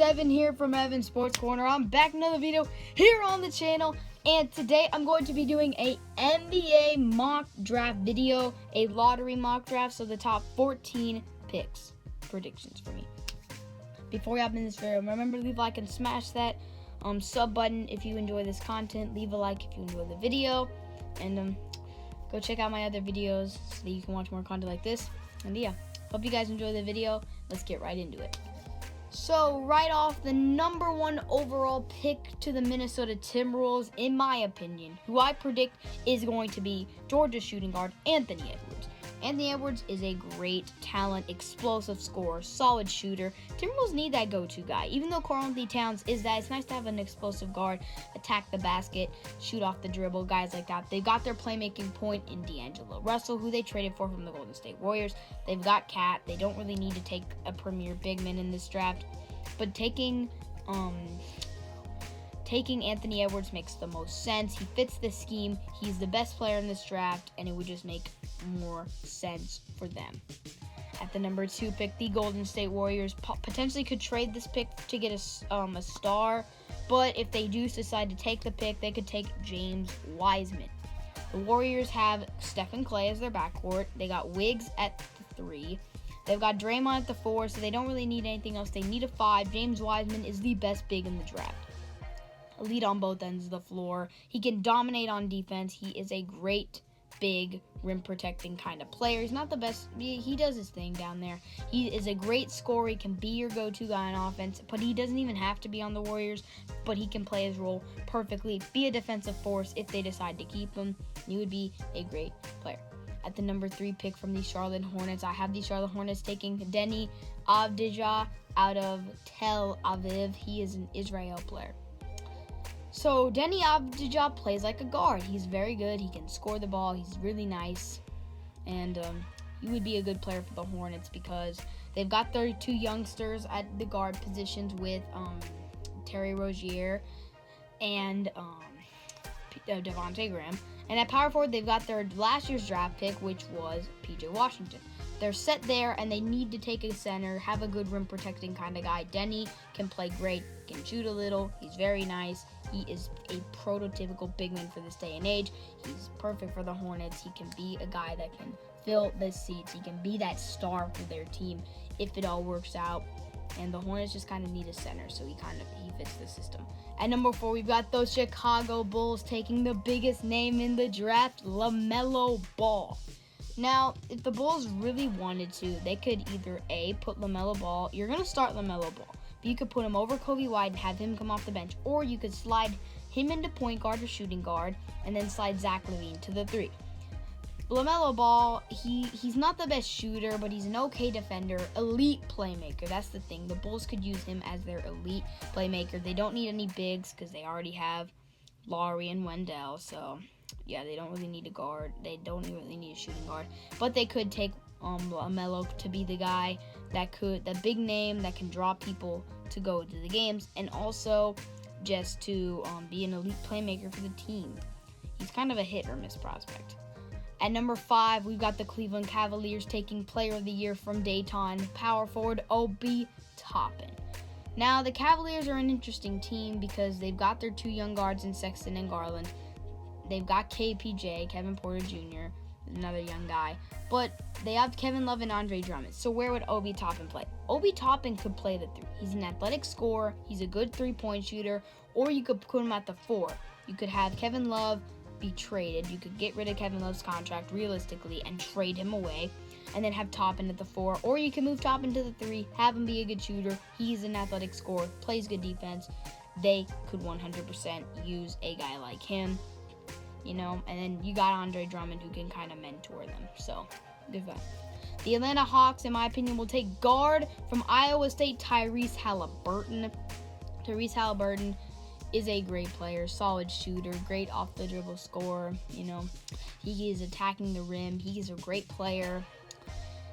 Evan here from Evan Sports Corner. I'm back in another video here on the channel, and today I'm going to be doing a NBA mock draft video, a lottery mock draft, so the top 14 picks, predictions for me. Before we hop in this video, remember to leave a like and smash that sub button if you enjoy this content. Leave a like if you enjoy the video, and go check out my other videos so that you can watch more content like this. And yeah, hope you guys enjoy the video. Let's get right into it. So right off, the number 1 overall pick to the Minnesota Timberwolves, in my opinion, who I predict is going to be Georgia shooting guard Anthony Edwards. Anthony Edwards is a great talent, explosive scorer, solid shooter. Timberwolves need that go-to guy. Even though Karl-Anthony Towns is that, it's nice to have an explosive guard, attack the basket, shoot off the dribble, guys like that. They've got their playmaking point in D'Angelo Russell, who they traded for from the Golden State Warriors. They've got Cat. They don't really need to take a premier big man in this draft, but taking Anthony Edwards makes the most sense. He fits the scheme. He's the best player in this draft, and it would just make more sense for them. At the number 2 pick, the Golden State Warriors potentially could trade this pick to get a star, but if they do decide to take the pick, they could take James Wiseman. The Warriors have Stephen Clay as their backcourt. They got Wiggs at the 3. They've got Draymond at the 4, so they don't really need anything else. They need a 5. James Wiseman is the best big in the draft. Elite on both ends of the floor. He can dominate on defense. He is a great big rim protecting kind of player. He's not the best. He does his thing down there. He is a great scorer. He can be your go-to guy on offense, but he doesn't even have to be on the Warriors, but he can play his role perfectly, be a defensive force if they decide to keep him. He would be a great player. At the number 3 pick from the Charlotte Hornets, I have the Charlotte Hornets taking Deni Avdija out of Tel Aviv. He is an Israel player. So Deni Avdija plays like a guard. He's very good. He can score the ball. He's really nice. And he would be a good player for the Hornets because they've got their 2 youngsters at the guard positions with Terry Rozier and Devontae Graham. And at power forward, they've got their last year's draft pick, which was PJ Washington. They're set there, and they need to take a center, have a good rim protecting kind of guy. Deni can play great, can shoot a little. He's very nice. He is a prototypical big man for this day and age. He's perfect for the Hornets. He can be a guy that can fill the seats. He can be that star for their team if it all works out. And the Hornets just kind of need a center, so he fits the system. At number 4, we've got those Chicago Bulls taking the biggest name in the draft, LaMelo Ball. Now, if the Bulls really wanted to, they could either A, put LaMelo Ball. You're going to start LaMelo Ball, but you could put him over Kobe White and have him come off the bench, or you could slide him into point guard or shooting guard and then slide Zach LaVine to the 3. LaMelo Ball, he's not the best shooter, but he's an okay defender, elite playmaker. That's the thing. The Bulls could use him as their elite playmaker. They don't need any bigs because they already have Lowry and Wendell. So, yeah, they don't really need a guard. They don't really need a shooting guard. But they could take LaMelo to be the guy the big name that can draw people to go to the games, and also just to be an elite playmaker for the team. He's kind of a hit or miss prospect. At number 5, we've got the Cleveland Cavaliers taking Player of the Year from Dayton, power forward Obi Toppin. Now, the Cavaliers are an interesting team because they've got their 2 young guards in Sexton and Garland. They've got KPJ, Kevin Porter Jr., another young guy. But they have Kevin Love and Andre Drummond. So where would Obi Toppin play? Obi Toppin could play the 3. He's an athletic scorer. He's a good 3-point shooter. Or you could put him at the 4. You could have Kevin Love be traded. You could get rid of Kevin Love's contract realistically and trade him away, and then have Toppin at the 4, or you can move Toppin to the 3, have him be a good shooter. He's an athletic scorer, plays good defense. They could 100% use a guy like him, and then you got Andre Drummond who can kind of mentor them. So good for that. The Atlanta Hawks, in my opinion, will take guard from Iowa State, Tyrese Halliburton. Tyrese Halliburton is a great player, solid shooter, great off the dribble scorer. He is attacking the rim. He's a great player.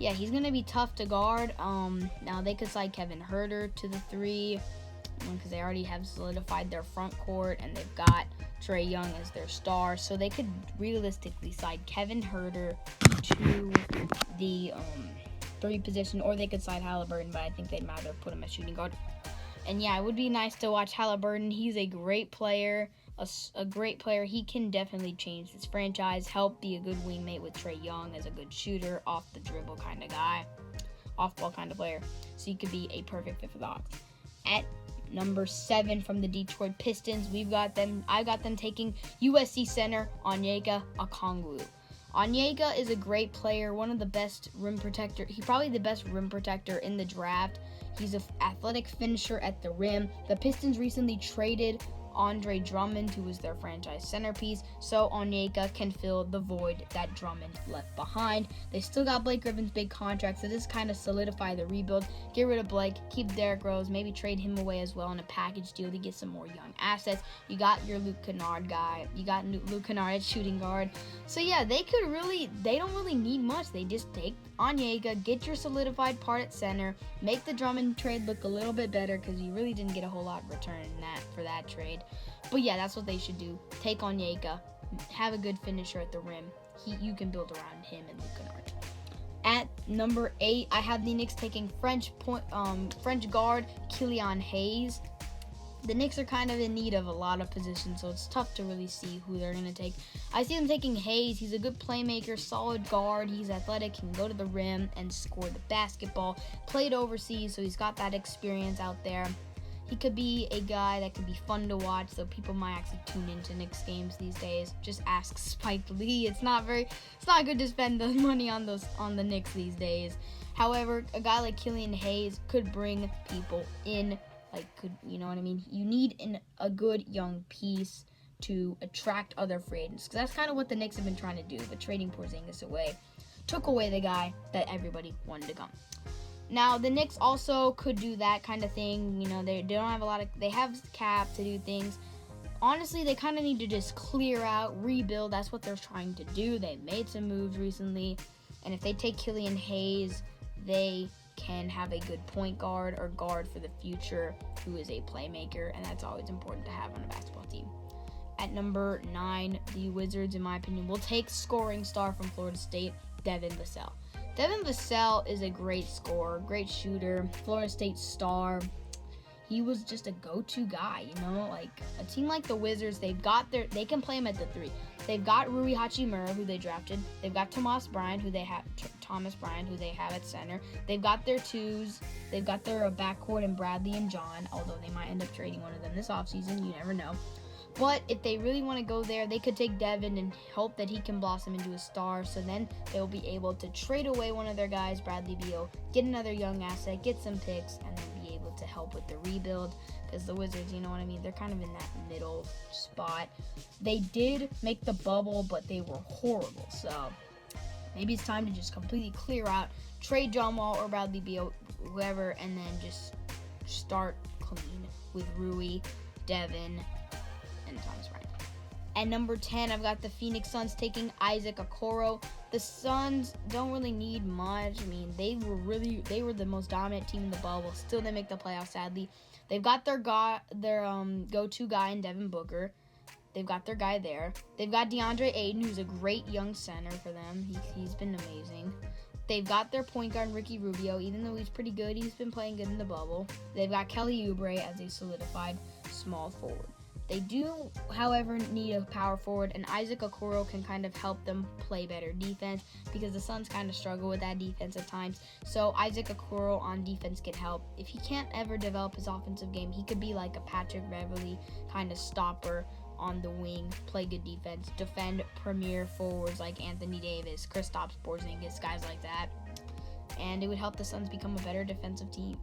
Yeah, he's gonna be tough to guard. Now they could slide Kevin Huerter to the 3 because they already have solidified their front court, and they've got Trae Young as their star. So they could realistically slide Kevin Huerter to the 3 position, or they could slide Halliburton, but I think they'd rather put him at shooting guard. And yeah, it would be nice to watch Halliburton. He's a great player, a great player. He can definitely change this franchise, help be a good wingmate with Trae Young as a good shooter, off the dribble kind of guy, off ball kind of player. So he could be a perfect fit for the Hawks. At number 7 from the Detroit Pistons, I got them taking USC center Onyeka Okongwu. Onyeka is a great player, one of the best rim protector. He's probably the best rim protector in the draft. He's an athletic finisher at the rim. The Pistons recently traded Andre Drummond, who was their franchise centerpiece, so Onyeka can fill the void that Drummond left behind. They still got Blake Griffin's big contract, so this kind of solidify the rebuild. Get rid of Blake, keep Derrick Rose, maybe trade him away as well in a package deal to get some more young assets. You got your Luke Kennard guy. You got Luke Kennard at shooting guard. So yeah, they don't really need much. They just take Onyeka, get your solidified part at center, make the Drummond trade look a little bit better because you really didn't get a whole lot in return for that trade. But yeah, that's what they should do. Take Onyeka, have a good finisher at the rim. You can build around him and Luke Kennard. At number 8, I have the Knicks taking French guard Killian Hayes. The Knicks are kind of in need of a lot of positions, so it's tough to really see who they're going to take. I see them taking Hayes. He's a good playmaker, solid guard. He's athletic, can go to the rim and score the basketball. Played overseas, so he's got that experience out there. He could be a guy that could be fun to watch, so people might actually tune into Knicks games these days. Just ask Spike Lee. It's not good to spend the money on the Knicks these days. However, a guy like Killian Hayes could bring people in. You know what I mean? You need a good young piece to attract other free agents, because that's kind of what the Knicks have been trying to do, but trading Porzingis away took away the guy that everybody wanted to come. Now, the Knicks also could do that kind of thing. You know, they don't have they have cap to do things. Honestly, they kind of need to just clear out, rebuild. That's what they're trying to do. They've made some moves recently, and if they take Killian Hayes, they can have a good point guard or guard for the future who is a playmaker, and that's always important to have on a basketball team. At number 9, the Wizards, in my opinion, will take scoring star from Florida State, Devin Vassell. Devin Vassell is a great scorer, great shooter, Florida State star. He was just a go-to guy, you know, like a team like the Wizards, they can play him at the 3. They've got Rui Hachimura, who they drafted. They've got Thomas Bryant, who they have at center. They've got their 2s. They've got their backcourt in Bradley and John, although they might end up trading one of them this offseason. You never know. But if they really want to go there, they could take Devin and hope that he can blossom into a star. So then they'll be able to trade away one of their guys, Bradley Beal, get another young asset, get some picks, and then be able to help with the rebuild. Because the Wizards, you know what I mean? They're kind of in that middle spot. They did make the bubble, but they were horrible. So maybe it's time to just completely clear out, trade John Wall or Bradley Beal, whoever, and then just start clean with Rui, Devin, and Thomas Bryant. At number 10, I've got the Phoenix Suns taking Isaac Okoro. The Suns don't really need much. I mean, they were the most dominant team in the bubble. Still, they make the playoffs, sadly. They've got their go-to guy in Devin Booker. They've got their guy there. They've got DeAndre Ayton, who's a great young center for them. He's been amazing. They've got their point guard, Ricky Rubio. Even though he's pretty good, he's been playing good in the bubble. They've got Kelly Oubre as a solidified small forward. They do, however, need a power forward, and Isaac Okoro can kind of help them play better defense because the Suns kind of struggle with that defense at times. So Isaac Okoro on defense can help. If he can't ever develop his offensive game, he could be like a Patrick Beverley kind of stopper on the wing, play good defense, defend premier forwards like Anthony Davis, Kristaps Porzingis, guys like that. And it would help the Suns become a better defensive team.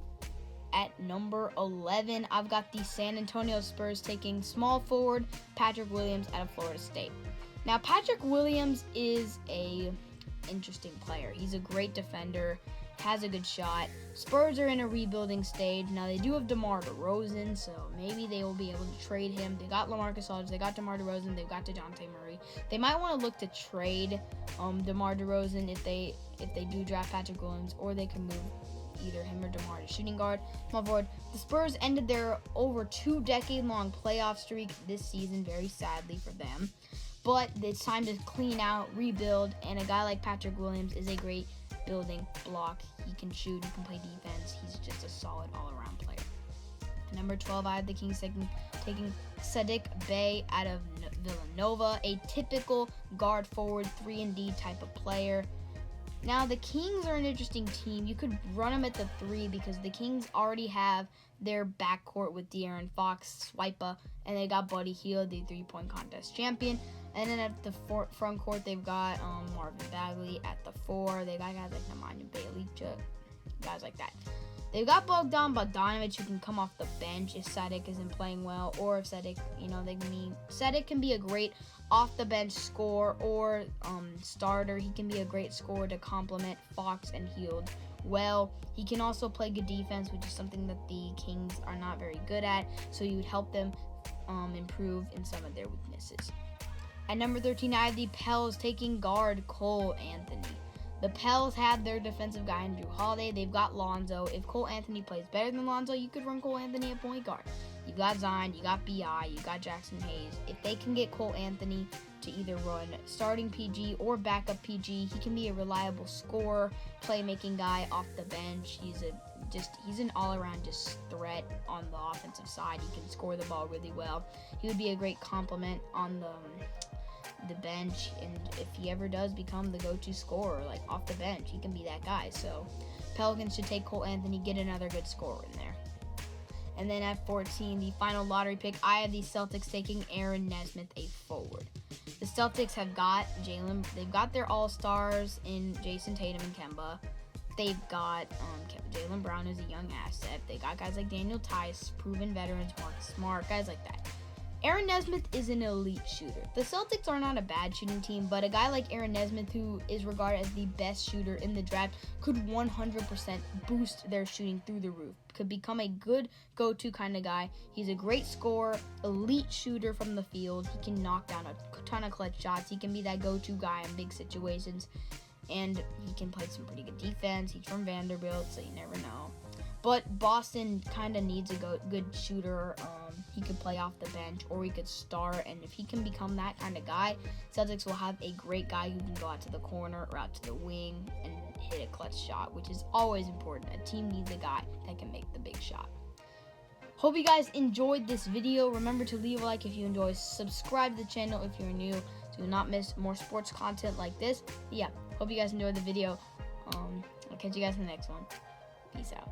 At number 11, I've got the San Antonio Spurs taking small forward Patrick Williams out of Florida State. Now, Patrick Williams is a interesting player. He's a great defender, has a good shot. Spurs are in a rebuilding stage. Now, they do have DeMar DeRozan, so maybe they will be able to trade him. They got LaMarcus Aldridge, they got DeMar DeRozan, they've got DeJounte Murray. They might want to look to trade DeMar DeRozan if they do draft Patrick Williams, or they can move either him or DeMar to shooting guard. Small forward. The Spurs ended their over 2-decade-long playoff streak this season, very sadly for them. But it's time to clean out, rebuild, and a guy like Patrick Williams is a great building block. He can shoot, he can play defense. He's just a solid all-around player. Number 12, I have the Kings taking Sadiq Bey out of Villanova, a typical guard forward 3-and-D type of player. Now, the Kings are an interesting team. You could run them at the 3 because the Kings already have their backcourt with De'Aaron Fox, Swipa, and they got Buddy Hield, the 3-point contest champion. And then at the front court, they've got Marvin Bagley at the 4. They got guys like Nemanja Bjelica, guys like that. They've got Bogdan Bogdanovic, who can come off the bench if Sadiq isn't playing well, or if Sadiq, Sadiq can be a great off-the-bench scorer or starter. He can be a great scorer to complement Fox and Hield well. He can also play good defense, which is something that the Kings are not very good at, so you would help them improve in some of their weaknesses. At number 13, I have the Pels taking guard Cole Anthony. The Pels have their defensive guy in Drew Holiday. They've got Lonzo. If Cole Anthony plays better than Lonzo, you could run Cole Anthony at point guard. You got Zion, you got B.I., you got Jackson Hayes. If they can get Cole Anthony to either run starting PG or backup PG, he can be a reliable scorer, playmaking guy off the bench. He's an all-around just threat on the offensive side. He can score the ball really well. He would be a great complement on the bench, and if he ever does become the go-to scorer, like off the bench, he can be that guy. So Pelicans should take Cole Anthony, get another good scorer in there. And then at 14, the final lottery pick, I have the Celtics taking Aaron Nesmith, a forward. The Celtics have got they've got their all-stars in Jason Tatum and Kemba. They've got Jaylen Brown, who's a young asset. They got guys like Daniel Tice, proven veterans, Marcus Smart, guys like that. Aaron Nesmith is an elite shooter. The Celtics are not a bad shooting team, but a guy like Aaron Nesmith, who is regarded as the best shooter in the draft, could 100% boost their shooting through the roof. Could become a good go-to kind of guy. He's a great scorer, elite shooter from the field. He can knock down a ton of clutch shots. He can be that go-to guy in big situations, and he can play some pretty good defense. He's from Vanderbilt, so you never know. But Boston kind of needs a good shooter. He could play off the bench, or he could start. And if he can become that kind of guy, Celtics will have a great guy who can go out to the corner or out to the wing and hit a clutch shot, which is always important. A team needs a guy that can make the big shot. Hope you guys enjoyed this video. Remember to leave a like if you enjoy. Subscribe to the channel if you're new to not miss more sports content like this. But yeah, hope you guys enjoyed the video. I'll catch you guys in the next one. Peace out.